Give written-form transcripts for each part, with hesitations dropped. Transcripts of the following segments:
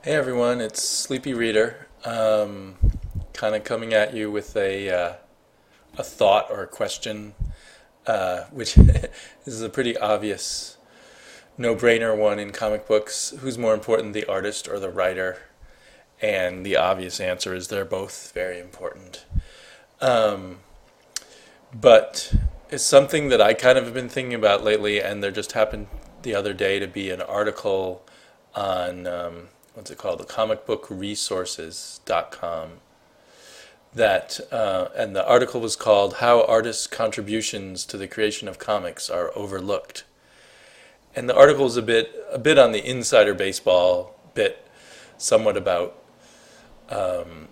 Hey everyone, it's Sleepy Reader. Kind of coming at you with a thought or a question, which this is a pretty obvious, no-brainer one in comic books. Who's more important, the artist or the writer? And the obvious answer is they're both very important. Um, but it's something that I kind of have been thinking about lately, and there just happened the other day to be an article on what's it called, the comicbookresources.com and the article was called "How Artists' Contributions to the Creation of Comics Are Overlooked." And the article is a bit on the insider baseball bit, somewhat about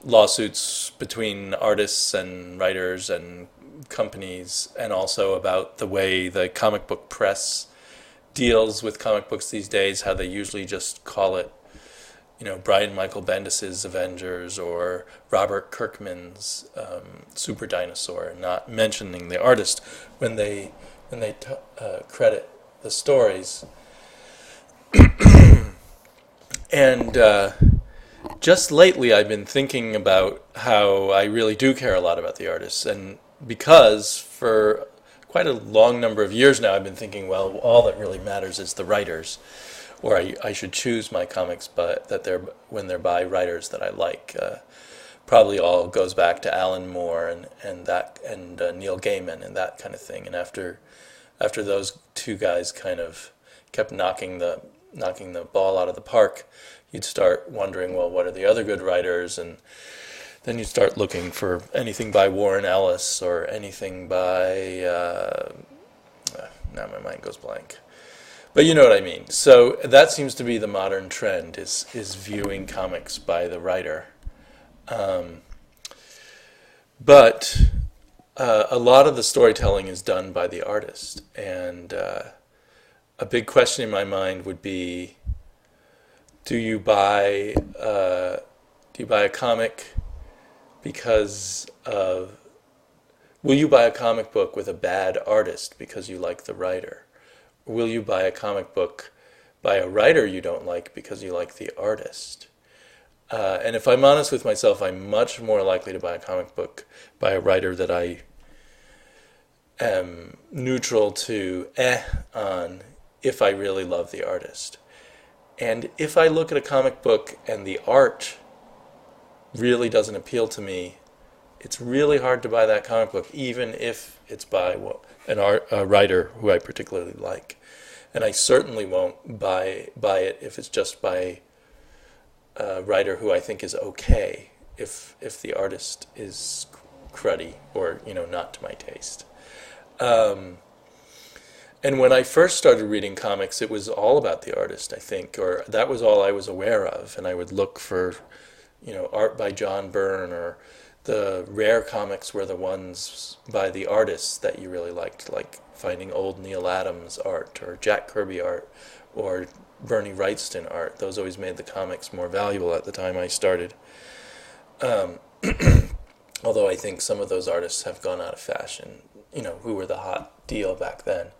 lawsuits between artists and writers and companies, and also about the way the comic book press deals with comic books these days, how they usually just call it, Brian Michael Bendis's Avengers or Robert Kirkman's Super Dinosaur, not mentioning the artist when they credit the stories. And just lately I've been thinking about how I really do care a lot about the artists, and because for quite a long number of years now I've been thinking, well, all that really matters is the writers, or I should choose my comics, but when they're by writers that I like. Probably all goes back to Alan Moore and Neil Gaiman and that kind of thing. And after those two guys kind of kept knocking the ball out of the park, you'd start wondering, well, what are the other good writers? And then you'd start looking for anything by Warren Ellis or anything by now my mind goes blank. But you know what I mean. So that seems to be the modern trend, is viewing comics by the writer. But a lot of the storytelling is done by the artist. And a big question in my mind would be, do you buy a comic because of... Will you buy a comic book with a bad artist because you like the writer? Or will you buy a comic book by a writer you don't like because you like the artist? And if I'm honest with myself, I'm much more likely to buy a comic book by a writer that I am neutral to on if I really love the artist. And if I look at a comic book and the art really doesn't appeal to me, it's really hard to buy that comic book, even if it's by a writer who I particularly like. And I certainly won't buy it if it's just by a writer who I think is okay, if the artist is cruddy or not to my taste. And when I first started reading comics, it was all about the artist, I think, or that was all I was aware of. And I would look for art by John Byrne, or the rare comics were the ones by the artists that you really liked, like finding old Neil Adams art or Jack Kirby art or Bernie Wrightson art. Those always made the comics more valuable at the time I started. Although I think some of those artists have gone out of fashion, who were the hot deal back then.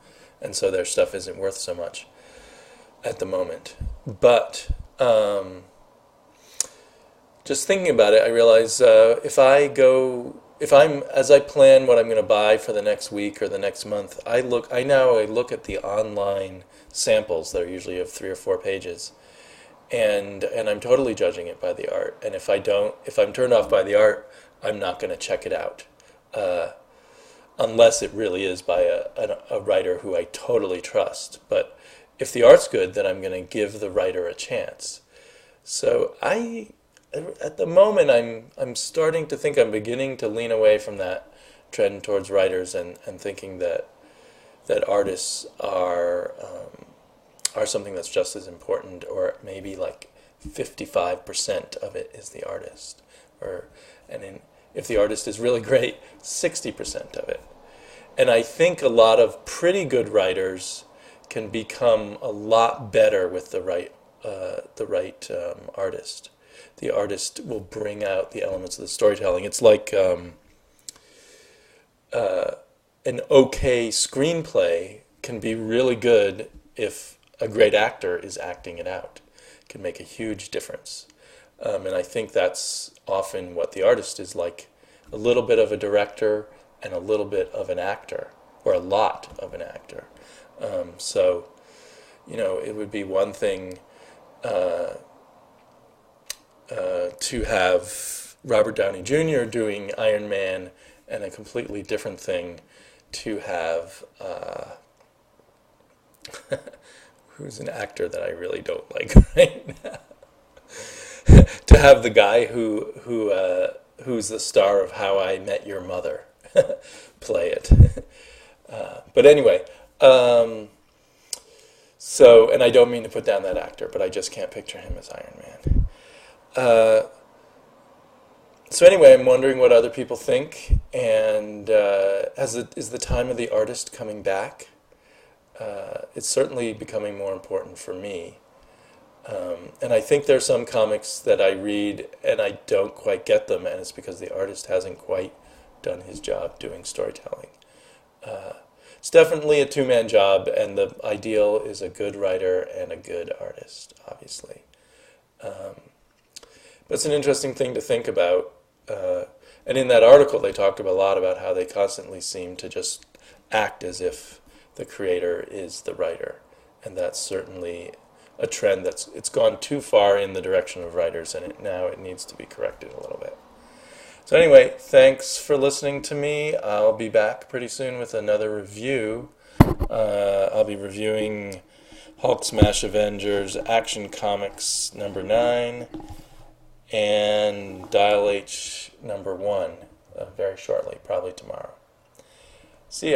And so their stuff isn't worth so much at the moment. But just thinking about it, I realize as I plan what I'm going to buy for the next week or the next month, I look at the online samples that are usually of 3 or 4 pages, and I'm totally judging it by the art. And if I'm turned off by the art, I'm not going to check it out, unless it really is by a writer who I totally trust. But if the art's good, then I'm going to give the writer a chance. So at the moment, I'm starting to think I'm beginning to lean away from that trend towards writers and thinking that artists are something that's just as important, or maybe like 55% of it is the artist, if the artist is really great, 60% of it. And I think a lot of pretty good writers can become a lot better with the right artist. The artist will bring out the elements of the storytelling. It's like an okay screenplay can be really good if a great actor is acting it out. It can make a huge difference. And I think that's often what the artist is like, a little bit of a director and a little bit of an actor, or a lot of an actor. So, it would be one thing to have Robert Downey Jr. doing Iron Man, and a completely different thing to have who's an actor that I really don't like right now. To have the guy who's the star of How I Met Your Mother play it. But anyway, so, and I don't mean to put down that actor, but I just can't picture him as Iron Man. So anyway, I'm wondering what other people think, and is the time of the artist coming back? It's certainly becoming more important for me. And I think there's some comics that I read and I don't quite get them, and it's because the artist hasn't quite done his job doing storytelling. It's definitely a two-man job, and the ideal is a good writer and a good artist, obviously. But it's an interesting thing to think about. And in that article, they talked a lot about how they constantly seem to just act as if the creator is the writer. And that's certainly a trend it's gone too far in the direction of writers, and now it needs to be corrected a little bit. So anyway, thanks for listening to me. I'll be back pretty soon with another review. I'll be reviewing Hulk Smash Avengers Action Comics #9 and Dial H #1 very shortly, probably tomorrow. See ya.